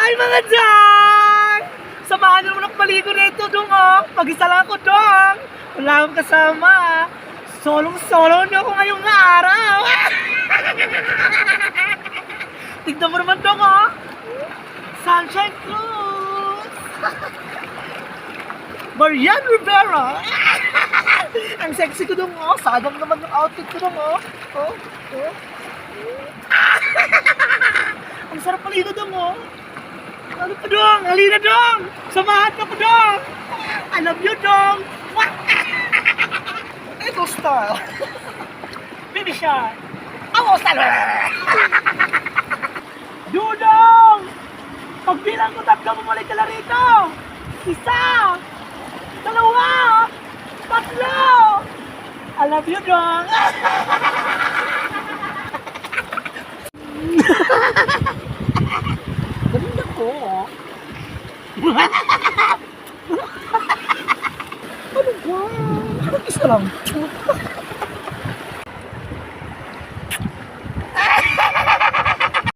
Hi mga dong! Samahan niyo naman ako maligo rito dong oh. Mag-isa lang ako dong. Wala akong kasama. Solong-solo niyo ako ngayong araw. Tignan mo naman dong oh. Sunshine Cruz. Marian Rivera. Ang sexy ko dong oh. Sadam naman yung outfit ko dong oh. Oh. Ang sarap maligo dong oh. Ano pa dong? Halina dong! Samahan ka pa dong! I love you dong! Ito style! Baby shy! Ako style! Dudong! Pagbilang ko tatlo, bumalik ka na rito! Isa! Dalawa! Tatlo! I love you dong! Ganda ko. Ano ba? Isa lang.